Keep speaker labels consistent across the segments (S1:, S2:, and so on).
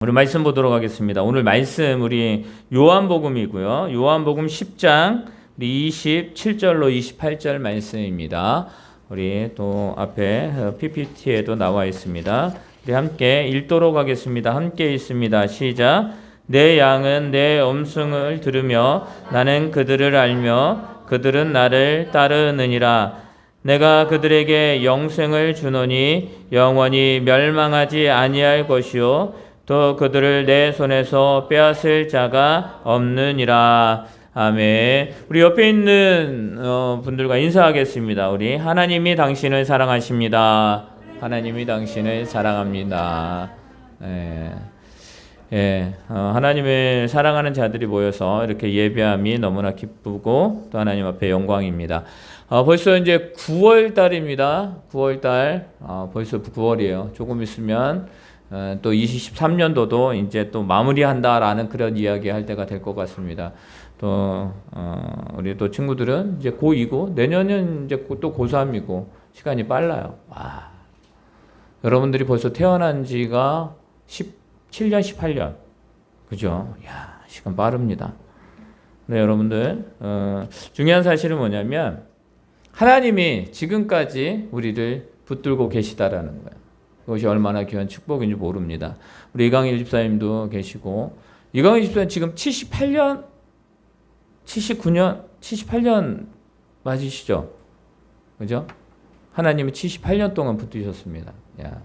S1: 우리 말씀 보도록 하겠습니다. 오늘 말씀 우리 요한복음이고요. 요한복음 10장 27절로 28절 말씀입니다. 우리 또 앞에 PPT에도 나와 있습니다. 우리 함께 읽도록 하겠습니다. 함께 읽습니다. 시작. 내 양은 내 음성을 들으며 나는 그들을 알며 그들은 나를 따르느니라. 내가 그들에게 영생을 주노니 영원히 멸망하지 아니할 것이요 또 그들을 내 손에서 빼앗을 자가 없느니라. 아멘. 우리 옆에 있는 분들과 인사하겠습니다. 우리 하나님이 당신을 사랑하십니다. 하나님이 당신을 사랑합니다. 하나님을 사랑하는 자들이 모여서 이렇게 예배함이 너무나 기쁘고 또 하나님 앞에 영광입니다. 벌써 이제 9월 달입니다. 9월 달, 벌써 9월이에요. 조금 있으면 또 23년도도 이제 또 마무리한다라는 그런 이야기 할 때가 될 것 같습니다. 또 우리 또 친구들은 이제 고2고 내년은 이제 또 고3이고 시간이 빨라요. 와. 여러분들이 벌써 태어난 지가 17년, 18년. 그죠? 야, 시간 빠릅니다. 네, 여러분들, 중요한 사실은 뭐냐면 하나님이 지금까지 우리를 붙들고 계시다라는 거예요. 그것이 얼마나 귀한 축복인지 모릅니다. 우리 이강일 집사님도 계시고, 이강일 집사님 지금 78년, 79년, 78년 맞으시죠? 그죠? 하나님이 78년 동안 붙드셨습니다. 야,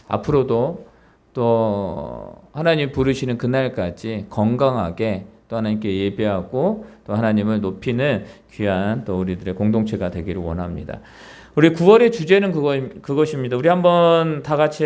S1: 앞으로도 또 하나님 부르시는 그날까지 건강하게 또 하나님께 예배하고 또 하나님을 높이는 귀한 또 우리들의 공동체가 되기를 원합니다. 우리 9월의 주제는 그것입니다. 우리 한번 다 같이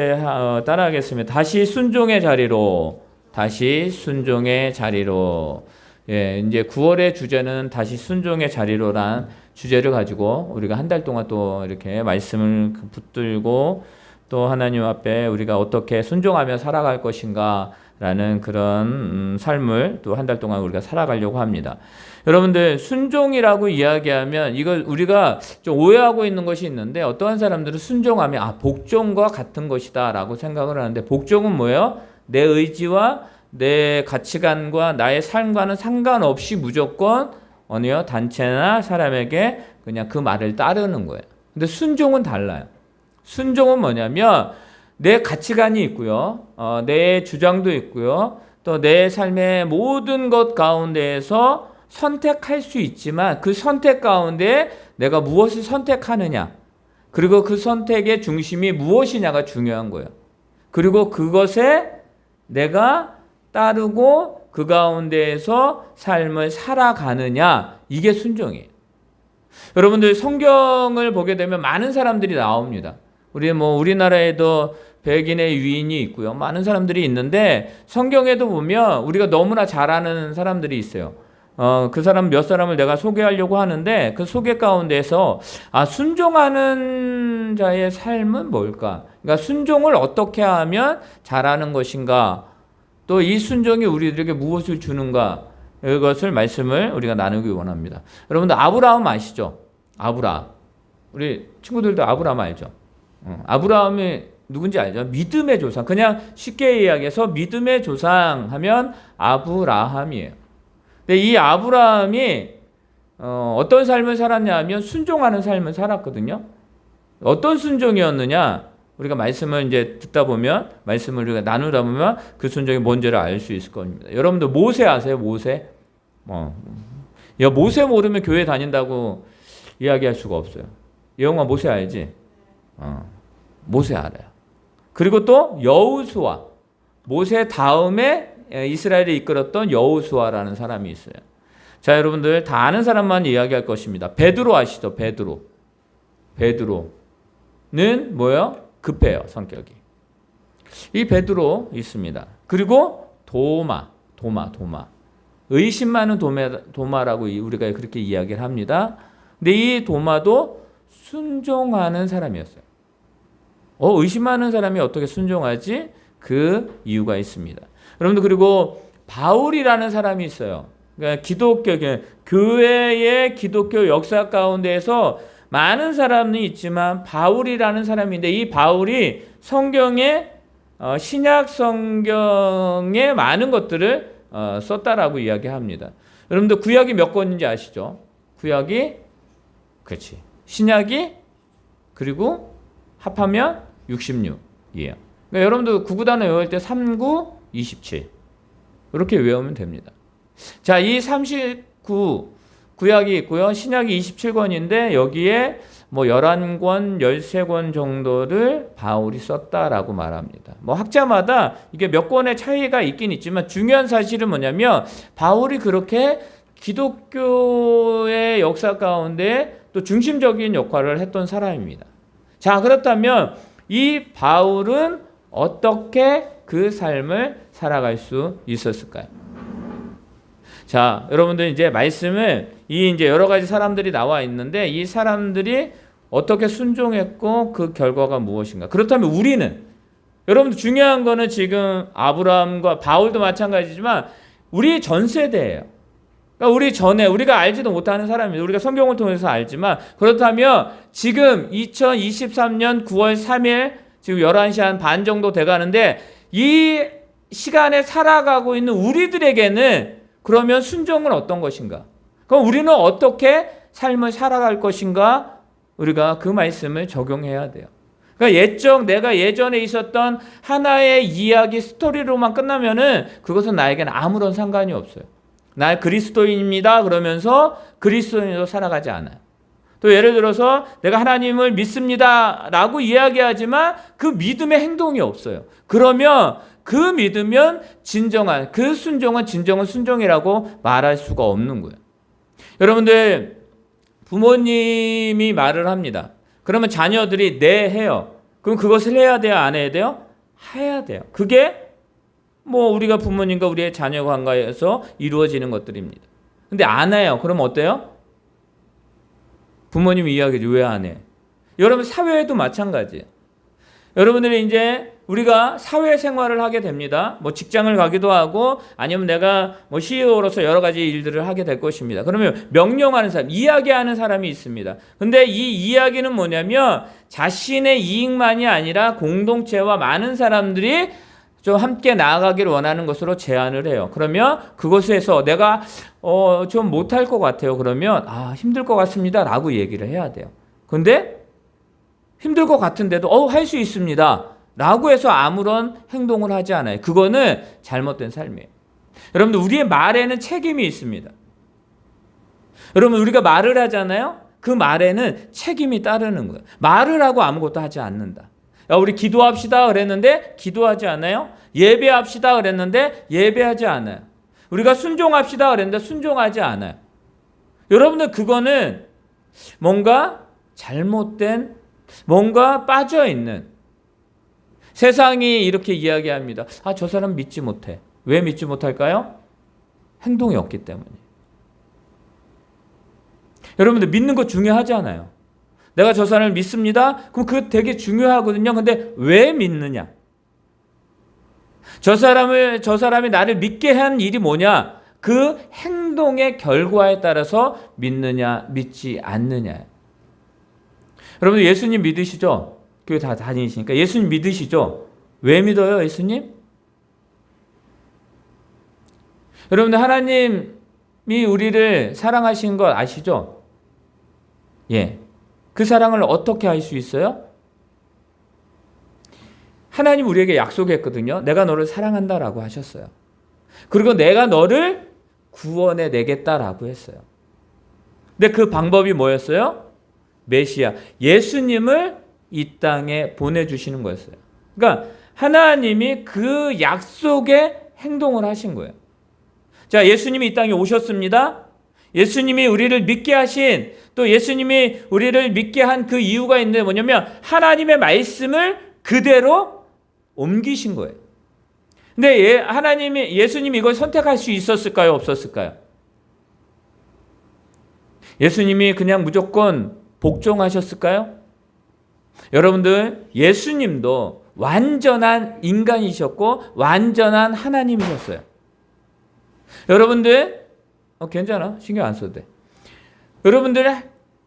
S1: 따라하겠습니다. 다시 순종의 자리로. 다시 순종의 자리로. 예, 이제 9월의 주제는 다시 순종의 자리로란 주제를 가지고 우리가 한 달 동안 또 이렇게 말씀을 붙들고 또 하나님 앞에 우리가 어떻게 순종하며 살아갈 것인가 라는 그런 삶을 또 한 달 동안 우리가 살아가려고 합니다. 여러분들, 순종이라고 이야기하면 이거 우리가 좀 오해하고 있는 것이 있는데, 어떠한 사람들은 순종하면 복종과 같은 것이다 라고 생각을 하는데, 복종은 뭐예요? 내 의지와 내 가치관과 나의 삶과는 상관없이 무조건 어느 단체나 사람에게 그냥 그 말을 따르는 거예요. 근데 순종은 달라요. 순종은 뭐냐면 내 가치관이 있고요, 내 주장도 있고요, 또 내 삶의 모든 것 가운데에서 선택할 수 있지만 그 선택 가운데 내가 무엇을 선택하느냐, 그리고 그 선택의 중심이 무엇이냐가 중요한 거예요. 그리고 그것에 내가 따르고 그 가운데에서 삶을 살아가느냐, 이게 순종이에요. 여러분들, 성경을 보게 되면 많은 사람들이 나옵니다. 우리나라에도 백인의 유인이 있고요. 많은 사람들이 있는데 성경에도 보면 우리가 너무나 잘 아는 사람들이 있어요. 그 사람 몇 사람을 내가 소개하려고 하는데 그 소개 가운데서 순종하는 자의 삶은 뭘까? 그러니까 순종을 어떻게 하면 잘하는 것인가? 또 이 순종이 우리들에게 무엇을 주는가? 이것을 말씀을 우리가 나누기 원합니다. 여러분들, 아브라함 아시죠? 아브라함. 우리 친구들도 아브라함 알죠? 아브라함이 누군지 알죠? 믿음의 조상. 그냥 쉽게 이야기해서 믿음의 조상 하면 아브라함이에요. 근데 이 아브라함이 어떤 삶을 살았냐 하면 순종하는 삶을 살았거든요. 어떤 순종이었느냐? 우리가 말씀을 이제 듣다 보면, 말씀을 우리가 나누다 보면 그 순종이 뭔지를 알 수 있을 겁니다. 여러분들 모세 아세요? 모세? 모세 모르면 교회 다닌다고 이야기할 수가 없어요. 영화 모세 알지? 모세 알아요. 그리고 또 여호수아, 모세 다음에 이스라엘을 이끌었던 여호수아라는 사람이 있어요. 자, 여러분들 다 아는 사람만 이야기할 것입니다. 베드로 아시죠? 베드로는 뭐예요? 급해요, 성격이. 이 베드로 있습니다. 그리고 도마. 의심 많은 도마라고 우리가 그렇게 이야기를 합니다. 근데 이 도마도 순종하는 사람이었어요. 의심 많은 사람이 어떻게 순종하지? 그 이유가 있습니다. 여러분들, 그리고 바울이라는 사람이 있어요. 그러니까 교회의 기독교 역사 가운데에서 많은 사람이 있지만 바울이라는 사람인데, 이 바울이 성경에 신약 성경에 많은 것들을 썼다라고 이야기합니다. 여러분들 구약이 몇 권인지 아시죠? 구약이 그렇지. 신약이 그리고 합하면 66이에요. 그러니까 여러분들 구구단을 외울 때 39, 27 이렇게 외우면 됩니다. 자, 이 39 구약이 있고요. 신약이 27권인데 여기에 뭐 11권, 13권 정도를 바울이 썼다라고 말합니다. 뭐 학자마다 이게 몇 권의 차이가 있긴 있지만 중요한 사실은 뭐냐면 바울이 그렇게 기독교의 역사 가운데 또 중심적인 역할을 했던 사람입니다. 자, 그렇다면 이 바울은 어떻게 그 삶을 살아갈 수 있었을까요? 자, 여러분들 이제 말씀을 이제 여러 가지 사람들이 나와 있는데 이 사람들이 어떻게 순종했고 그 결과가 무엇인가? 그렇다면 우리는 여러분들 중요한 거는 지금 아브라함과 바울도 마찬가지지만 우리 전 세대예요. 그러니까 우리 전에 우리가 알지도 못하는 사람입니다. 우리가 성경을 통해서 알지만 그렇다면 지금 2023년 9월 3일 지금 11시 한 반 정도 돼가는데 이 시간에 살아가고 있는 우리들에게는 그러면 순종은 어떤 것인가? 그럼 우리는 어떻게 삶을 살아갈 것인가? 우리가 그 말씀을 적용해야 돼요. 그러니까 내가 예전에 있었던 하나의 이야기 스토리로만 끝나면은 그것은 나에게는 아무런 상관이 없어요. 나 그리스도인입니다. 그러면서 그리스도인으로 살아가지 않아요. 또 예를 들어서 내가 하나님을 믿습니다. 라고 이야기하지만 그 믿음의 행동이 없어요. 그러면 그 믿으면 진정한, 그 순종은 진정한 순종이라고 말할 수가 없는 거예요. 여러분들, 부모님이 말을 합니다. 그러면 자녀들이 네 해요. 그럼 그것을 해야 돼요? 안 해야 돼요? 해야 돼요. 그게 뭐 우리가 부모님과 우리의 자녀 관계에서 이루어지는 것들입니다. 근데 안 해요. 그럼 어때요? 부모님이 이야기하지 왜 안 해? 여러분 사회에도 마찬가지예요. 여러분들이 이제 우리가 사회생활을 하게 됩니다. 뭐 직장을 가기도 하고 아니면 내가 뭐 CEO로서 여러 가지 일들을 하게 될 것입니다. 그러면 명령하는 사람, 이야기하는 사람이 있습니다. 근데 이 이야기는 뭐냐면 자신의 이익만이 아니라 공동체와 많은 사람들이 좀 함께 나아가기를 원하는 것으로 제안을 해요. 그러면 그것에서 내가 좀 못할 것 같아요. 그러면 힘들 것 같습니다. 라고 얘기를 해야 돼요. 근데 힘들 것 같은데도 할 수 있습니다. 라고 해서 아무런 행동을 하지 않아요. 그거는 잘못된 삶이에요. 여러분들 우리의 말에는 책임이 있습니다. 여러분 우리가 말을 하잖아요. 그 말에는 책임이 따르는 거예요. 말을 하고 아무것도 하지 않는다. 우리 기도합시다 그랬는데 기도하지 않아요. 예배합시다 그랬는데 예배하지 않아요. 우리가 순종합시다 그랬는데 순종하지 않아요. 여러분들 그거는 뭔가 잘못된, 뭔가 빠져있는, 세상이 이렇게 이야기합니다. 저 사람 믿지 못해. 왜 믿지 못할까요? 행동이 없기 때문이에요. 여러분들 믿는 거 중요하지 않아요. 내가 저 사람을 믿습니다. 그럼 그거 되게 중요하거든요. 근데 왜 믿느냐? 저 사람이 나를 믿게 한 일이 뭐냐? 그 행동의 결과에 따라서 믿느냐, 믿지 않느냐. 여러분들 예수님 믿으시죠? 교회 다 다니시니까 예수님 믿으시죠? 왜 믿어요, 예수님? 여러분들 하나님이 우리를 사랑하신 거 아시죠? 예. 그 사랑을 어떻게 할 수 있어요? 하나님 우리에게 약속했거든요. 내가 너를 사랑한다라고 하셨어요. 그리고 내가 너를 구원해 내겠다라고 했어요. 근데 그 방법이 뭐였어요? 메시아, 예수님을 이 땅에 보내주시는 거였어요. 그러니까 하나님이 그 약속에 행동을 하신 거예요. 자, 예수님이 이 땅에 오셨습니다. 예수님이 우리를 믿게 하신, 또 예수님이 우리를 믿게 한 그 이유가 있는데 뭐냐면 하나님의 말씀을 그대로 옮기신 거예요. 근데 예수님이 이걸 선택할 수 있었을까요? 없었을까요? 예수님이 그냥 무조건 복종하셨을까요? 여러분들 예수님도 완전한 인간이셨고 완전한 하나님이셨어요. 여러분들 괜찮아. 신경 안 써도 돼. 여러분들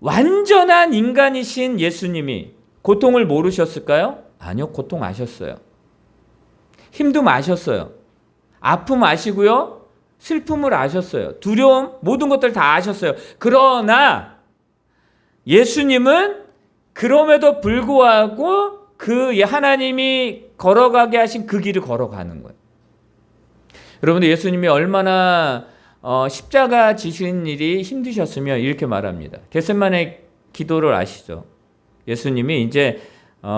S1: 완전한 인간이신 예수님이 고통을 모르셨을까요? 아니요. 고통 아셨어요. 힘듦 아셨어요. 아픔 아시고요. 슬픔을 아셨어요. 두려움, 모든 것들 다 아셨어요. 그러나 예수님은 그럼에도 불구하고 그 하나님이 걸어가게 하신 그 길을 걸어가는 거예요. 여러분들, 예수님이 얼마나 십자가 지신 일이 힘드셨으면 이렇게 말합니다. 겟세마네 기도를 아시죠? 예수님이 이제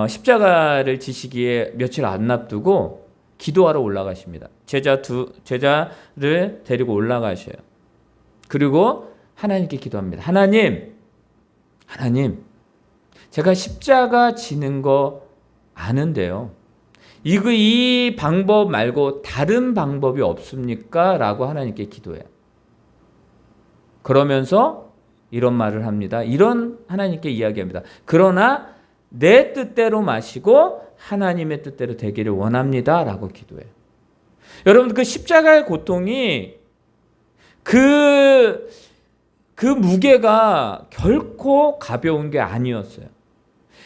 S1: 십자가를 지시기에 며칠 안 앞두고 기도하러 올라가십니다. 제자를 데리고 올라가셔요. 그리고 하나님께 기도합니다. 하나님, 제가 십자가 지는 거 아는데요. 이 방법 말고 다른 방법이 없습니까? 라고 하나님께 기도해요. 그러면서 이런 말을 합니다. 이런 하나님께 이야기합니다. 그러나 내 뜻대로 마시고 하나님의 뜻대로 되기를 원합니다. 라고 기도해요. 여러분, 그 십자가의 고통이 그 무게가 결코 가벼운 게 아니었어요.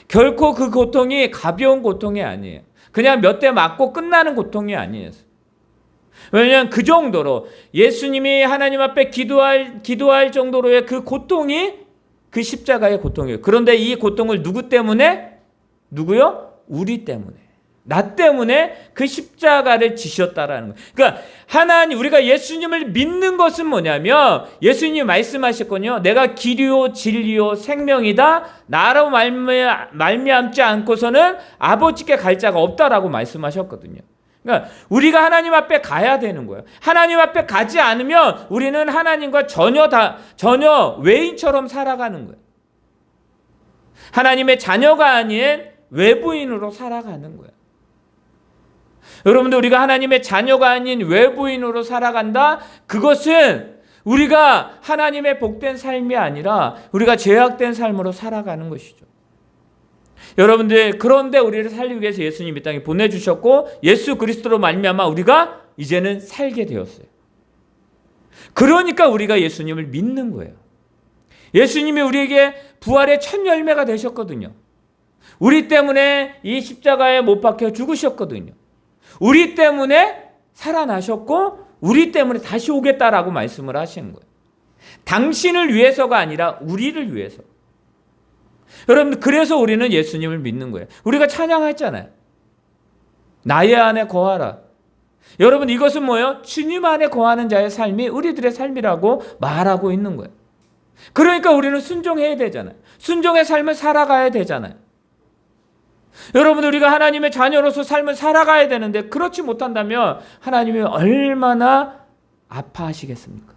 S1: 결코 그 고통이 가벼운 고통이 아니에요. 그냥 몇 대 맞고 끝나는 고통이 아니에요. 왜냐하면 그 정도로 예수님이 하나님 앞에 기도할 정도로의 그 고통이 그 십자가의 고통이에요. 그런데 이 고통을 누구 때문에? 누구요? 우리 때문에. 나 때문에 그 십자가를 지셨다라는 거예요. 그러니까 우리가 예수님을 믿는 것은 뭐냐면, 예수님이 말씀하셨거든요. 내가 길이요 진리요 생명이다. 나로 말미암지 않고서는 아버지께 갈 자가 없다라고 말씀하셨거든요. 그러니까 우리가 하나님 앞에 가야 되는 거예요. 하나님 앞에 가지 않으면 우리는 하나님과 전혀 외인처럼 살아가는 거예요. 하나님의 자녀가 아닌 외부인으로 살아가는 거예요. 여러분들, 우리가 하나님의 자녀가 아닌 외부인으로 살아간다? 그것은 우리가 하나님의 복된 삶이 아니라 우리가 죄악된 삶으로 살아가는 것이죠. 여러분들, 그런데 우리를 살리기 위해서 예수님이 이 땅에 보내주셨고, 예수 그리스도로 말미암아 우리가 이제는 살게 되었어요. 그러니까 우리가 예수님을 믿는 거예요. 예수님이 우리에게 부활의 첫 열매가 되셨거든요. 우리 때문에 이 십자가에 못 박혀 죽으셨거든요. 우리 때문에 살아나셨고 우리 때문에 다시 오겠다라고 말씀을 하시는 거예요. 당신을 위해서가 아니라 우리를 위해서. 여러분, 그래서 우리는 예수님을 믿는 거예요. 우리가 찬양했잖아요. 나의 안에 거하라. 여러분, 이것은 뭐예요? 주님 안에 거하는 자의 삶이 우리들의 삶이라고 말하고 있는 거예요. 그러니까 우리는 순종해야 되잖아요. 순종의 삶을 살아가야 되잖아요. 여러분, 우리가 하나님의 자녀로서 삶을 살아가야 되는데 그렇지 못한다면 하나님이 얼마나 아파하시겠습니까?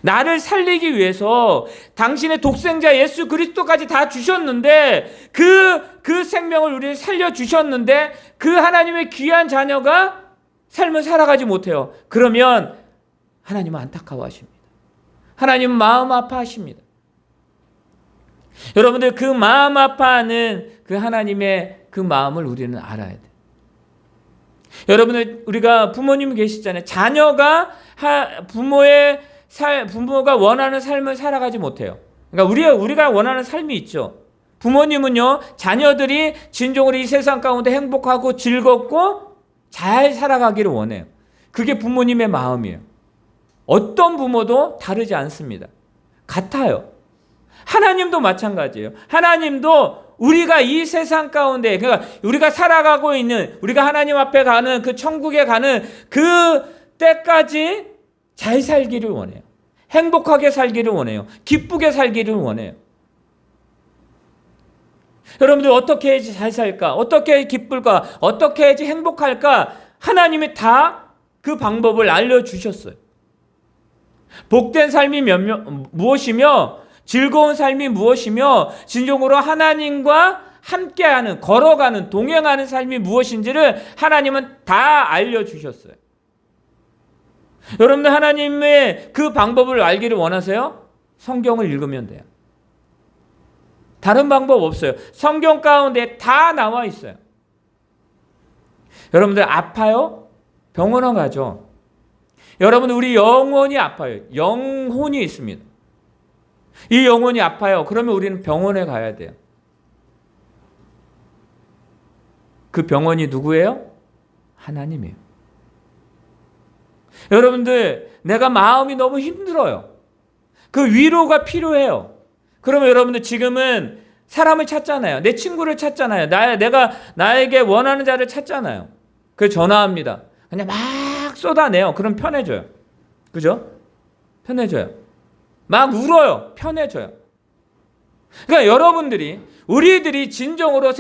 S1: 나를 살리기 위해서 당신의 독생자 예수 그리스도까지 다 주셨는데, 그 생명을 우리를 살려주셨는데 그 하나님의 귀한 자녀가 삶을 살아가지 못해요. 그러면 하나님은 안타까워하십니다. 하나님은 마음 아파하십니다. 여러분들, 그 마음 아파하는 그 하나님의 그 마음을 우리는 알아야 돼요. 여러분들, 우리가 부모님 계시잖아요. 자녀가 부모가 원하는 삶을 살아가지 못해요. 그러니까 우리가 원하는 삶이 있죠. 부모님은요, 자녀들이 진정으로 이 세상 가운데 행복하고 즐겁고 잘 살아가기를 원해요. 그게 부모님의 마음이에요. 어떤 부모도 다르지 않습니다. 같아요. 하나님도 마찬가지예요. 하나님도 우리가 이 세상 가운데, 그러니까 우리가 살아가고 있는, 우리가 하나님 앞에 가는 그 천국에 가는 그 때까지 잘 살기를 원해요. 행복하게 살기를 원해요. 기쁘게 살기를 원해요. 여러분들, 어떻게 해야지 잘 살까? 어떻게 기쁠까? 어떻게 해야지 행복할까? 하나님이 다 그 방법을 알려주셨어요. 복된 삶이 무엇이며, 즐거운 삶이 무엇이며, 진정으로 하나님과 함께하는, 걸어가는, 동행하는 삶이 무엇인지를 하나님은 다 알려주셨어요. 여러분들, 하나님의 그 방법을 알기를 원하세요? 성경을 읽으면 돼요. 다른 방법 없어요. 성경 가운데 다 나와 있어요. 여러분들, 아파요? 병원에 가죠. 여러분, 우리 영혼이 아파요. 영혼이 있습니다. 이 영혼이 아파요. 그러면 우리는 병원에 가야 돼요. 그 병원이 누구예요? 하나님이에요. 여러분들, 내가 마음이 너무 힘들어요. 그 위로가 필요해요. 그러면 여러분들 지금은 사람을 찾잖아요. 내 친구를 찾잖아요. 내가 나에게 원하는 자를 찾잖아요. 그래서 전화합니다. 그냥 막 쏟아내요. 그럼 편해져요. 그죠? 편해져요. 막 울어요. 편해져요. 그러니까 여러분들이, 우리들이 진정으로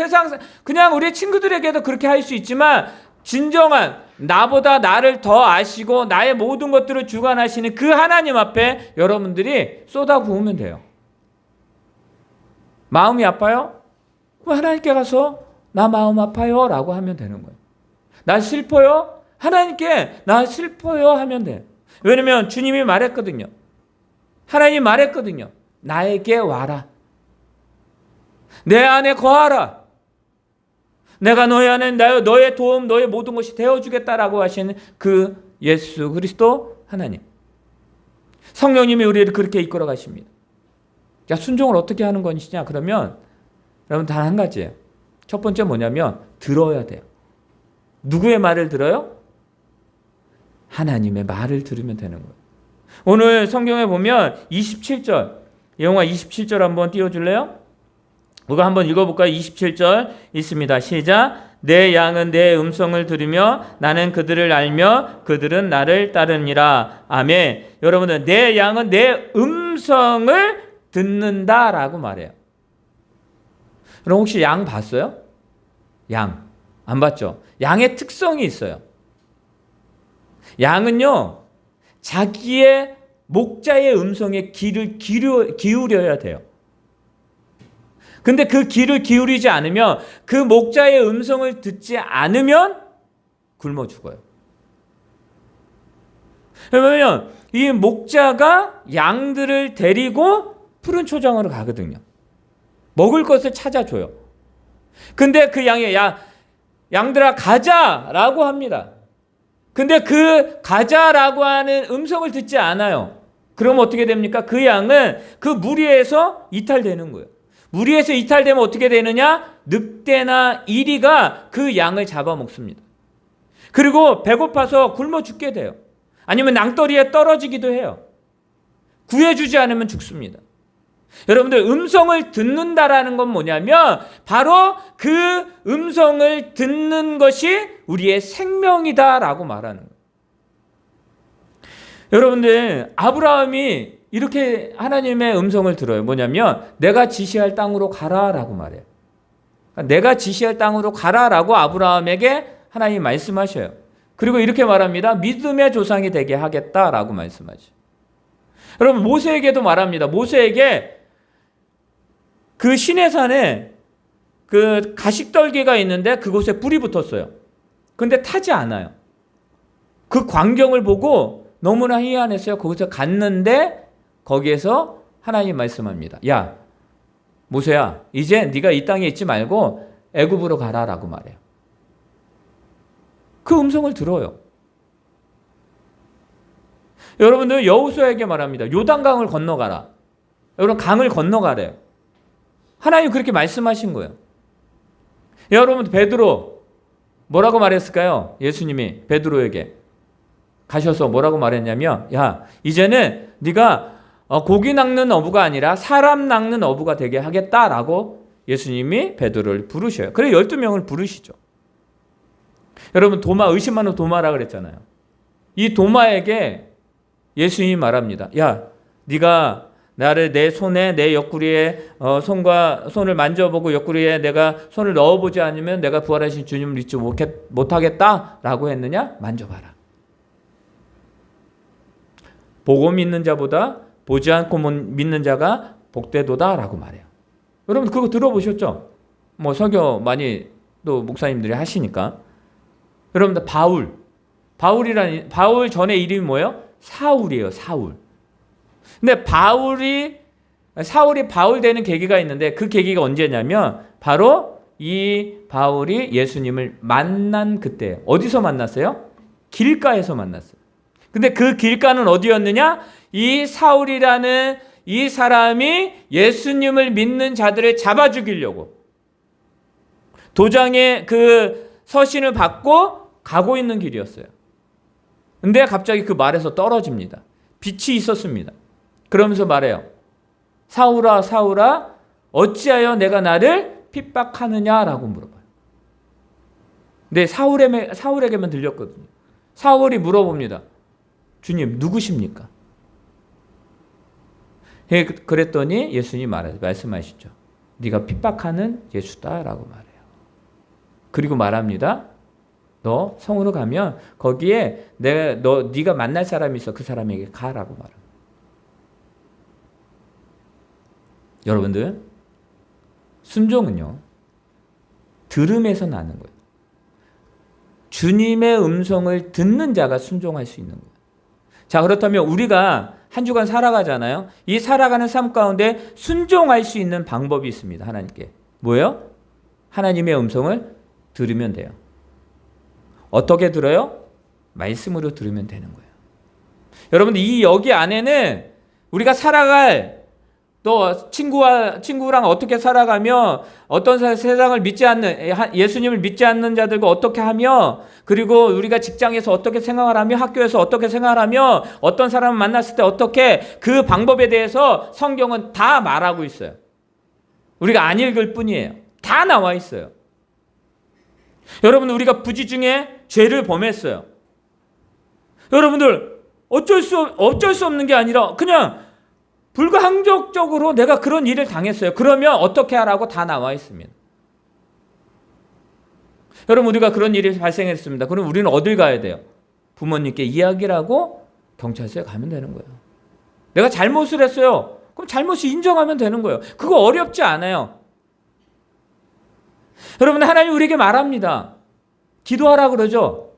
S1: 그냥 우리 친구들에게도 그렇게 할 수 있지만, 진정한 나보다 나를 더 아시고 나의 모든 것들을 주관하시는 그 하나님 앞에 여러분들이 쏟아부으면 돼요. 마음이 아파요? 그럼 하나님께 가서 나 마음 아파요 라고 하면 되는 거예요. 나 슬퍼요? 하나님께 나 슬퍼요 하면 돼요. 왜냐면 주님이 말했거든요. 하나님이 말했거든요. 나에게 와라. 내 안에 거하라. 내가 너희 안에 너의 도움, 너의 모든 것이 되어주겠다라고 하시는 그 예수 그리스도 하나님. 성령님이 우리를 그렇게 이끌어 가십니다. 자, 순종을 어떻게 하는 것이냐? 그러면 여러분 단 한 가지예요. 첫 번째 뭐냐면 들어야 돼요. 누구의 말을 들어요? 하나님의 말을 들으면 되는 거예요. 오늘 성경에 보면 27절, 영화 27절 한번 띄워줄래요? 그거 한번 읽어볼까요? 27절 있습니다. 시작. 내 양은 내 음성을 들으며 나는 그들을 알며 그들은 나를 따르니라. 아멘. 여러분들, 내 양은 내 음성을 듣는다라고 말해요. 그럼 혹시 양 봤어요? 양 안 봤죠? 양의 특성이 있어요. 양은요, 자기의 목자의 음성에 귀를 기울여야 돼요. 근데 그 귀를 기울이지 않으면, 그 목자의 음성을 듣지 않으면 굶어 죽어요. 왜냐면 이 목자가 양들을 데리고 푸른 초장으로 가거든요. 먹을 것을 찾아줘요. 근데 그 양이 양들아 가자라고 합니다. 근데 그 가자라고 하는 음성을 듣지 않아요. 그럼 어떻게 됩니까? 그 양은 그 무리에서 이탈되는 거예요. 무리에서 이탈되면 어떻게 되느냐? 늑대나 이리가 그 양을 잡아먹습니다. 그리고 배고파서 굶어 죽게 돼요. 아니면 낭떠리에 떨어지기도 해요. 구해주지 않으면 죽습니다. 여러분들, 음성을 듣는다라는 건 뭐냐면 바로 그 음성을 듣는 것이 우리의 생명이다라고 말하는 거예요. 여러분들, 아브라함이 이렇게 하나님의 음성을 들어요. 뭐냐면 내가 지시할 땅으로 가라라고 말해요. 내가 지시할 땅으로 가라라고 아브라함에게 하나님이 말씀하셔요. 그리고 이렇게 말합니다. 믿음의 조상이 되게 하겠다라고 말씀하죠. 여러분, 모세에게도 말합니다. 모세에게 그 시내산에 그 가식떨기가 있는데 그곳에 불이 붙었어요. 근데 타지 않아요. 그 광경을 보고 너무나 희한했어요. 거기서 갔는데 거기에서 하나님 말씀합니다. 야, 모세야, 이제 네가 이 땅에 있지 말고 애굽으로 가라라고 말해요. 그 음성을 들어요. 여러분들, 여호수아에게 말합니다. 요단강을 건너가라. 여러분, 강을 건너가래요. 하나님 그렇게 말씀하신 거예요. 여러분, 베드로 뭐라고 말했을까요? 예수님이 베드로에게 가셔서 뭐라고 말했냐면, 야, 이제는 네가 고기 낚는 어부가 아니라 사람 낚는 어부가 되게 하겠다라고 예수님이 베드로를 부르셔요. 그래 12명을 부르시죠. 여러분, 의심 많은 도마라 그랬잖아요. 이 도마에게 예수님이 말합니다. 야, 네가 나를 내 손에, 내 옆구리에 손을 만져보고 옆구리에 내가 손을 넣어보지 않으면 내가 부활하신 주님을 믿지 못하겠다라고 했느냐? 만져봐라. 보고 믿는 자보다 보지 않고 믿는 자가 복되도다라고 말해요. 여러분, 그거 들어보셨죠? 뭐 설교 많이 또 목사님들이 하시니까. 여러분들, 바울 전에 이름이 뭐예요? 사울이에요. 사울. 근데 사울이 바울 되는 계기가 있는데 그 계기가 언제냐면 바로 이 바울이 예수님을 만난 그때. 어디서 만났어요? 길가에서 만났어요. 근데 그 길가는 어디였느냐? 이 사울이라는 이 사람이 예수님을 믿는 자들을 잡아 죽이려고 도장에 그 서신을 받고 가고 있는 길이었어요. 근데 갑자기 그 말에서 떨어집니다. 빛이 있었습니다. 그러면서 말해요. 사울아, 사울아, 어찌하여 내가 나를 핍박하느냐라고 물어봐요. 근데 사울에게만 들렸거든요. 사울이 물어봅니다. 주님, 누구십니까? 그랬더니 예수님이 말씀하시죠. 네가 핍박하는 예수다라고 말해요. 그리고 말합니다. 너 성으로 가면 거기에 네가 만날 사람이 있어. 그 사람에게 가라고 말합니다. 여러분들, 순종은요, 들음에서 나는 거예요. 주님의 음성을 듣는 자가 순종할 수 있는 거예요. 자, 그렇다면 우리가 한 주간 살아가잖아요. 이 살아가는 삶 가운데 순종할 수 있는 방법이 있습니다. 하나님께. 뭐예요? 하나님의 음성을 들으면 돼요. 어떻게 들어요? 말씀으로 들으면 되는 거예요. 여러분들, 여기 안에는 우리가 살아갈, 또 친구랑 어떻게 살아가며, 어떤 세상을 믿지 않는, 예수님을 믿지 않는 자들과 어떻게 하며, 그리고 우리가 직장에서 어떻게 생활을 하며, 학교에서 어떻게 생활을 하며, 어떤 사람을 만났을 때 어떻게, 그 방법에 대해서 성경은 다 말하고 있어요. 우리가 안 읽을 뿐이에요. 다 나와 있어요. 여러분, 우리가 부지 중에 죄를 범했어요. 여러분들, 어쩔 수 없는 게 아니라 그냥 불가항적적으로 내가 그런 일을 당했어요. 그러면 어떻게 하라고 다 나와 있습니다. 여러분, 우리가 그런 일이 발생했습니다. 그럼 우리는 어딜 가야 돼요? 부모님께 이야기를 하고 경찰서에 가면 되는 거예요. 내가 잘못을 했어요. 그럼 잘못을 인정하면 되는 거예요. 그거 어렵지 않아요. 여러분, 하나님 우리에게 말합니다. 기도하라 그러죠.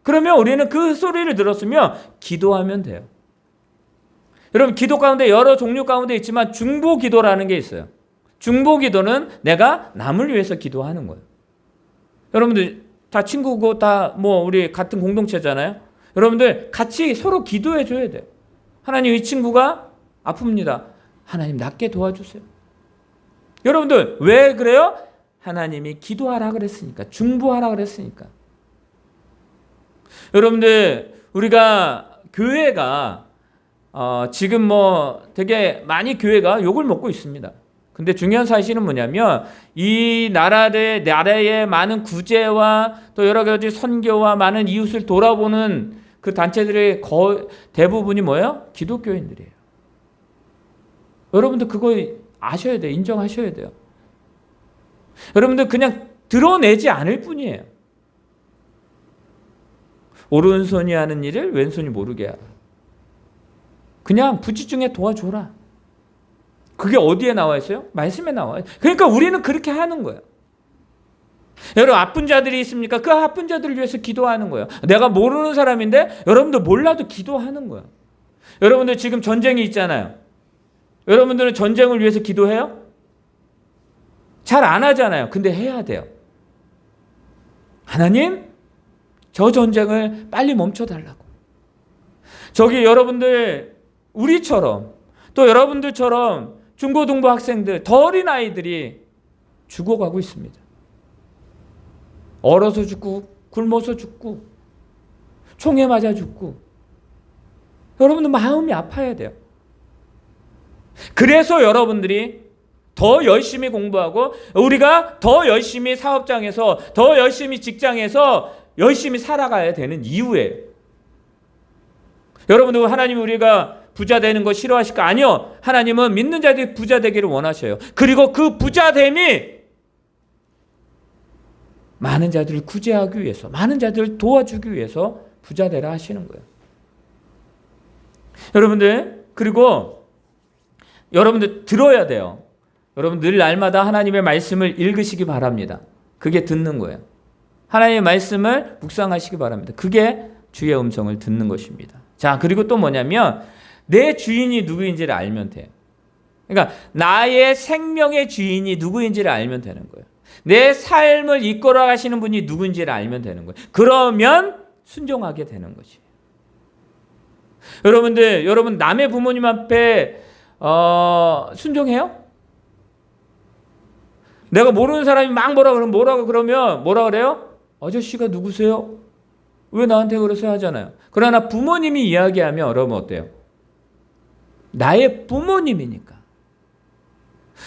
S1: 그러면 우리는 그 소리를 들었으면 기도하면 돼요. 여러분, 기도 가운데 여러 종류 가운데 있지만 중보 기도라는 게 있어요. 중보 기도는 내가 남을 위해서 기도하는 거예요. 여러분들 다 친구고 다 우리 같은 공동체잖아요. 여러분들 같이 서로 기도해 줘야 돼요. 하나님, 이 친구가 아픕니다. 하나님 낫게 도와주세요. 여러분들 왜 그래요? 하나님이 기도하라 그랬으니까, 중보하라 그랬으니까. 여러분들, 우리가 교회가 지금 되게 많이 교회가 욕을 먹고 있습니다. 근데 중요한 사실은 뭐냐면, 이 나라의 많은 구제와 또 여러 가지 선교와 많은 이웃을 돌아보는 그 단체들의 대부분이 뭐예요? 기독교인들이에요. 여러분들 그거 아셔야 돼요. 인정하셔야 돼요. 여러분들 그냥 드러내지 않을 뿐이에요. 오른손이 하는 일을 왼손이 모르게 하라. 그냥 부지 중에 도와줘라. 그게 어디에 나와 있어요? 말씀에 나와요. 그러니까 우리는 그렇게 하는 거예요. 여러분, 아픈 자들이 있습니까? 그 아픈 자들을 위해서 기도하는 거예요. 내가 모르는 사람인데 여러분들 몰라도 기도하는 거예요. 여러분들 지금 전쟁이 있잖아요. 여러분들은 전쟁을 위해서 기도해요? 잘 안 하잖아요. 근데 해야 돼요. 하나님, 저 전쟁을 빨리 멈춰달라고. 저기 여러분들, 우리처럼 또 여러분들처럼 중고등부 학생들, 더 어린 아이들이 죽어가고 있습니다. 얼어서 죽고 굶어서 죽고 총에 맞아 죽고. 여러분들 마음이 아파야 돼요. 그래서 여러분들이 더 열심히 공부하고 우리가 더 열심히 사업장에서, 더 열심히 직장에서 열심히 살아가야 되는 이유예요. 여러분들, 하나님이 우리가 부자 되는 거 싫어하실까? 아니요. 하나님은 믿는 자들이 부자 되기를 원하셔요. 그리고 그 부자됨이 많은 자들을 구제하기 위해서, 많은 자들을 도와주기 위해서 부자 되라 하시는 거예요. 여러분들, 그리고 여러분들 들어야 돼요. 여러분 늘 날마다 하나님의 말씀을 읽으시기 바랍니다. 그게 듣는 거예요. 하나님의 말씀을 묵상하시기 바랍니다. 그게 주의 음성을 듣는 것입니다. 자, 그리고 또 뭐냐면 내 주인이 누구인지를 알면 돼요. 그러니까 나의 생명의 주인이 누구인지를 알면 되는 거예요. 내 삶을 이끌어 가시는 분이 누구인지를 알면 되는 거예요. 그러면 순종하게 되는 것이에요. 여러분 남의 부모님 앞에 순종해요? 내가 모르는 사람이 막 뭐라 그러면 뭐라 그래요? 아저씨가 누구세요? 왜 나한테 그러세요 하잖아요. 그러나 부모님이 이야기하면 여러분 어때요? 나의 부모님이니까.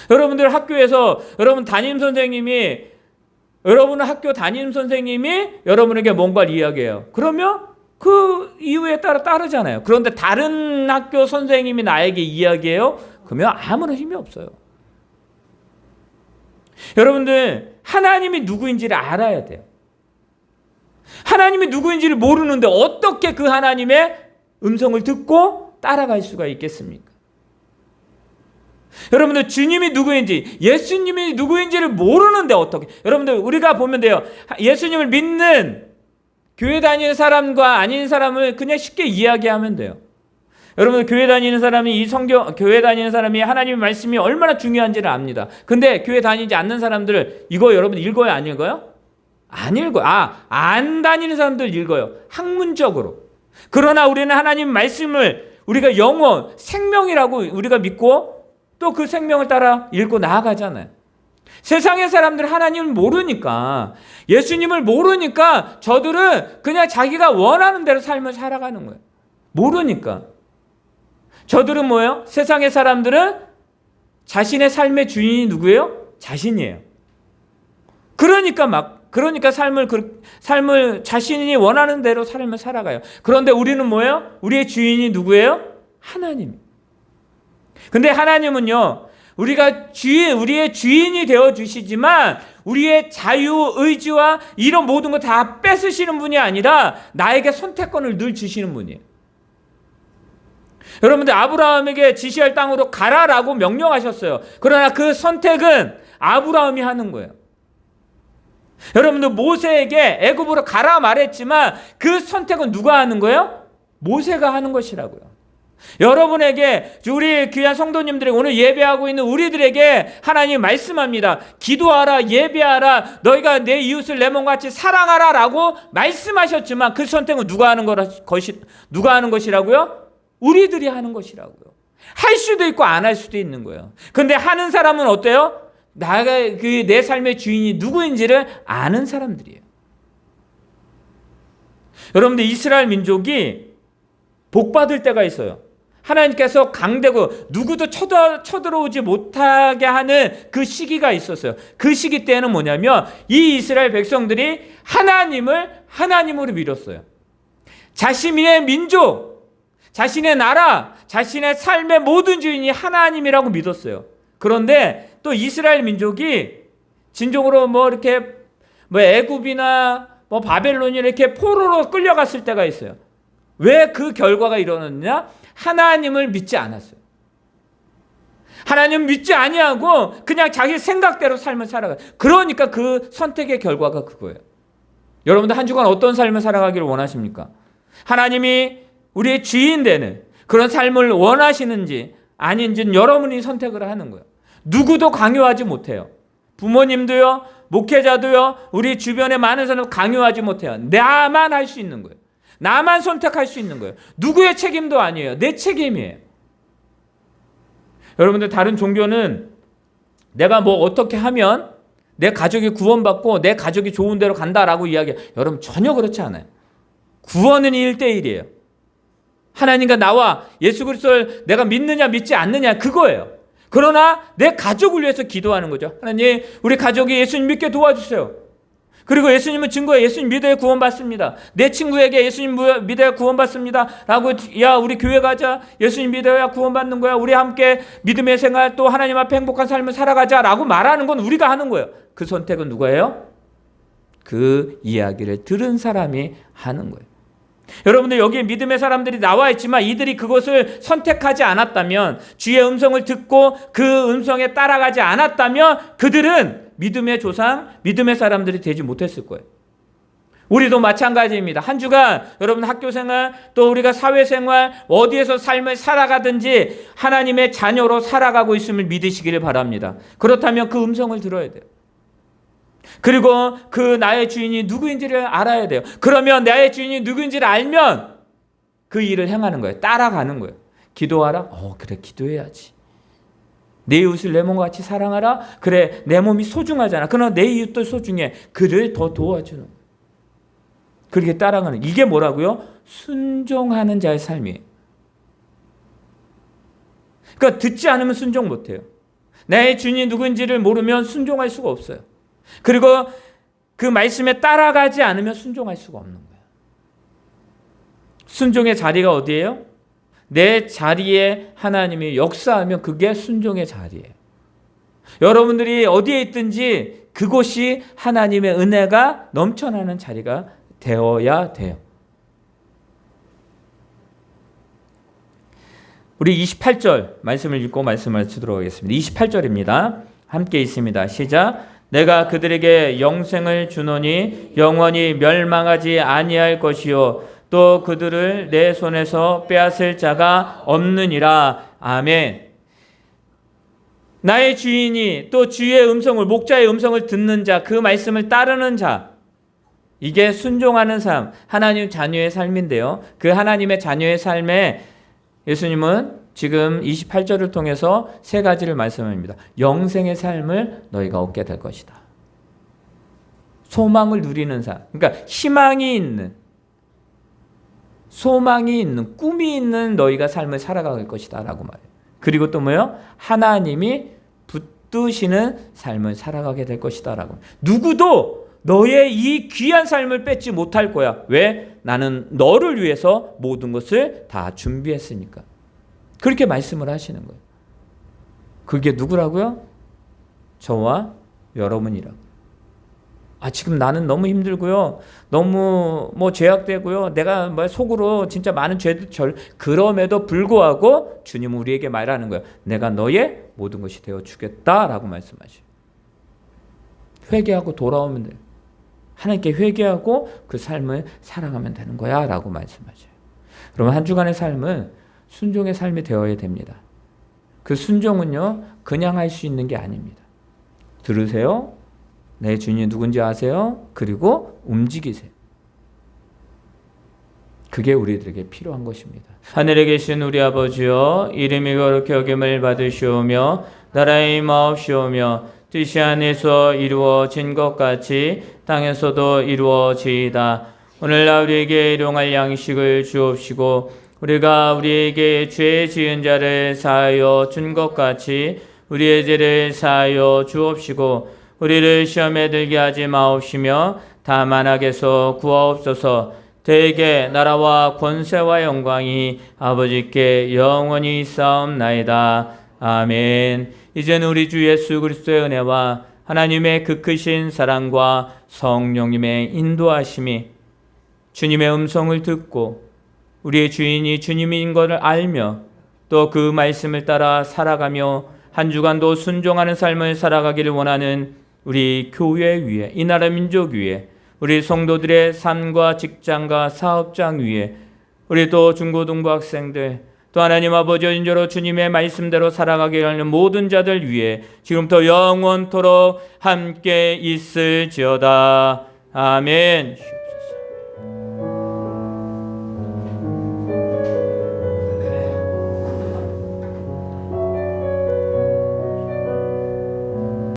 S1: 여러분들 학교에서 여러분 학교 담임 선생님이 여러분에게 뭔가를 이야기해요. 그러면 그 이유에 따라 따르잖아요. 그런데 다른 학교 선생님이 나에게 이야기해요. 그러면 아무런 힘이 없어요. 여러분들 하나님이 누구인지를 알아야 돼요. 하나님이 누구인지를 모르는데 어떻게 그 하나님의 음성을 듣고 따라갈 수가 있겠습니까? 여러분들 주님이 누구인지 예수님이 누구인지를 모르는데 어떻게, 여러분들 우리가 보면 돼요. 예수님을 믿는 교회 다니는 사람과 아닌 사람을 그냥 쉽게 이야기하면 돼요. 여러분들 교회 다니는 사람이 교회 다니는 사람이 하나님의 말씀이 얼마나 중요한지를 압니다. 근데 교회 다니지 않는 사람들을 이거 여러분 읽어요, 안 읽어요? 안 읽어요. 안 다니는 사람들 읽어요. 학문적으로. 그러나 우리는 하나님 말씀을 우리가 영원, 생명이라고 우리가 믿고 또 그 생명을 따라 읽고 나아가잖아요. 세상의 사람들 하나님을 모르니까, 예수님을 모르니까 저들은 그냥 자기가 원하는 대로 삶을 살아가는 거예요. 모르니까. 저들은 뭐예요? 세상의 사람들은 자신의 삶의 주인이 누구예요? 자신이에요. 그러니까 삶을 자신이 원하는 대로 삶을 살아가요. 그런데 우리는 뭐예요? 우리의 주인이 누구예요? 하나님. 근데 하나님은요, 우리의 주인이 되어 주시지만 우리의 자유, 의지와 이런 모든 거 다 뺏으시는 분이 아니라 나에게 선택권을 늘 주시는 분이에요. 여러분들 아브라함에게 지시할 땅으로 가라라고 명령하셨어요. 그러나 그 선택은 아브라함이 하는 거예요. 여러분들 모세에게 애굽으로 가라 말했지만 그 선택은 누가 하는 거예요? 모세가 하는 것이라고요. 여러분에게, 우리 귀한 성도님들이 오늘 예배하고 있는 우리들에게 하나님 말씀합니다. 기도하라, 예배하라, 너희가 내 이웃을 내 몸같이 사랑하라 라고 말씀하셨지만 그 선택은 누가 하는 것이라고요? 우리들이 하는 것이라고요. 할 수도 있고 안 할 수도 있는 거예요. 근데 하는 사람은 어때요? 내 삶의 주인이 누구인지를 아는 사람들이에요. 여러분들 이스라엘 민족이 복 받을 때가 있어요. 하나님께서 강대고 누구도 쳐들어오지 못하게 하는 그 시기가 있었어요. 그 시기 때는 뭐냐면 이 이스라엘 백성들이 하나님으로 믿었어요. 자신의 민족, 자신의 나라, 자신의 삶의 모든 주인이 하나님이라고 믿었어요. 그런데 또 이스라엘 민족이 진정으로 애굽이나 바벨론이 이렇게 포로로 끌려갔을 때가 있어요. 왜 그 결과가 일어났냐? 하나님을 믿지 않았어요. 하나님 믿지 아니하고 그냥 자기 생각대로 삶을 살아가요. 그러니까 그 선택의 결과가 그거예요. 여러분들 한 주간 어떤 삶을 살아가기를 원하십니까? 하나님이 우리의 주인 되는 그런 삶을 원하시는지 아닌지는 여러분이 선택을 하는 거예요. 누구도 강요하지 못해요. 부모님도요, 목회자도요, 우리 주변에 많은 사람도 강요하지 못해요. 나만 할 수 있는 거예요. 나만 선택할 수 있는 거예요. 누구의 책임도 아니에요. 내 책임이에요. 여러분들 다른 종교는 내가 어떻게 하면 내 가족이 구원받고 내 가족이 좋은 데로 간다라고 이야기해요. 여러분 전혀 그렇지 않아요. 구원은 1대1이에요. 하나님과 나와 예수 그리스도를 내가 믿느냐 믿지 않느냐 그거예요. 그러나 내 가족을 위해서 기도하는 거죠. 하나님, 우리 가족이 예수님 믿게 도와주세요. 그리고 예수님은 증거해. 예수님 믿어야 구원받습니다. 내 친구에게 예수님 믿어야 구원받습니다 라고, 야 우리 교회 가자, 예수님 믿어야 구원받는 거야, 우리 함께 믿음의 생활 또 하나님 앞에 행복한 삶을 살아가자 라고 말하는 건 우리가 하는 거예요. 그 선택은 누가 해요? 그 이야기를 들은 사람이 하는 거예요. 여러분들 여기에 믿음의 사람들이 나와 있지만 이들이 그것을 선택하지 않았다면, 주의 음성을 듣고 그 음성에 따라가지 않았다면 그들은 믿음의 조상, 믿음의 사람들이 되지 못했을 거예요. 우리도 마찬가지입니다. 한 주간 여러분 학교생활 또 우리가 사회생활 어디에서 삶을 살아가든지 하나님의 자녀로 살아가고 있음을 믿으시기를 바랍니다. 그렇다면 그 음성을 들어야 돼요. 그리고 그 나의 주인이 누구인지를 알아야 돼요. 그러면 나의 주인이 누구인지를 알면 그 일을 행하는 거예요. 따라가는 거예요. 기도하라? 그래 기도해야지. 내 이웃을 내 몸과 같이 사랑하라? 그래 내 몸이 소중하잖아. 그러나 내 이웃도 소중해. 그를 더 도와주는 거예요. 그렇게 따라가는, 이게 뭐라고요? 순종하는 자의 삶이에요. 그러니까 듣지 않으면 순종 못해요. 내 주인이 누군지를 모르면 순종할 수가 없어요. 그리고 그 말씀에 따라가지 않으면 순종할 수가 없는 거예요. 순종의 자리가 어디예요? 내 자리에 하나님이 역사하면 그게 순종의 자리예요. 여러분들이 어디에 있든지 그곳이 하나님의 은혜가 넘쳐나는 자리가 되어야 돼요. 우리 28절 말씀을 읽고 말씀을 마치도록 하겠습니다. 28절입니다. 함께 있습니다. 시작. 내가 그들에게 영생을 주노니 영원히 멸망하지 아니할 것이요 또 그들을 내 손에서 빼앗을 자가 없느니라. 아멘. 나의 주인이 또 주의 음성을, 목자의 음성을 듣는 자, 그 말씀을 따르는 자, 이게 순종하는 삶, 하나님 자녀의 삶인데요. 그 하나님의 자녀의 삶에 예수님은 지금 28절을 통해서 세 가지를 말씀합니다. 영생의 삶을 너희가 얻게 될 것이다. 소망을 누리는 삶, 그러니까 희망이 있는, 소망이 있는, 꿈이 있는 너희가 삶을 살아갈 것이다 라고 말해요. 그리고 또 뭐예요? 하나님이 붙드시는 삶을 살아가게 될 것이다 라고. 누구도 너의 이 귀한 삶을 뺏지 못할 거야. 왜? 나는 너를 위해서 모든 것을 다 준비했으니까. 그렇게 말씀을 하시는 거예요. 그게 누구라고요? 저와 여러분이라고. 지금 나는 너무 힘들고요. 너무 제약되고요. 내가 속으로 진짜 많은 죄도 그럼에도 불구하고 주님은 우리에게 말하는 거예요. 내가 너의 모든 것이 되어 주겠다라고 말씀하셔요. 회개하고 돌아오면 돼요. 하나님께 회개하고 그 삶을 살아가면 되는 거야 라고 말씀하셔요. 그러면 한 주간의 삶은 순종의 삶이 되어야 됩니다. 그 순종은요, 그냥 할 수 있는 게 아닙니다. 들으세요. 내 주인이 누군지 아세요? 그리고 움직이세요. 그게 우리들에게 필요한 것입니다. 하늘에 계신 우리 아버지여, 이름이 거룩히 여김을 받으시오며 나라의 임하옵시오며 뜻이 하늘에서 이루어진 것 같이 땅에서도 이루어지이다. 오늘날 우리에게 일용할 양식을 주옵시고 우리가 우리에게 죄 지은 자를 사하여 준 것 같이 우리의 죄를 사하여 주옵시고 우리를 시험에 들게 하지 마옵시며 다만 악에서 구하옵소서. 대개 나라와 권세와 영광이 아버지께 영원히 있사옵나이다. 아멘. 이제는 우리 주 예수 그리스도의 은혜와 하나님의 그 크신 사랑과 성령님의 인도하심이 주님의 음성을 듣고 우리의 주인이 주님인 것을 알며 또 그 말씀을 따라 살아가며 한 주간도 순종하는 삶을 살아가기를 원하는 우리 교회 위에, 이 나라 민족 위에, 우리 성도들의 삶과 직장과 사업장 위에, 우리 또 중고등부 학생들, 또 하나님 아버지의 인자로 주님의 말씀대로 살아가게 하는 모든 자들 위에 지금부터 영원토록 함께 있을지어다. 아멘.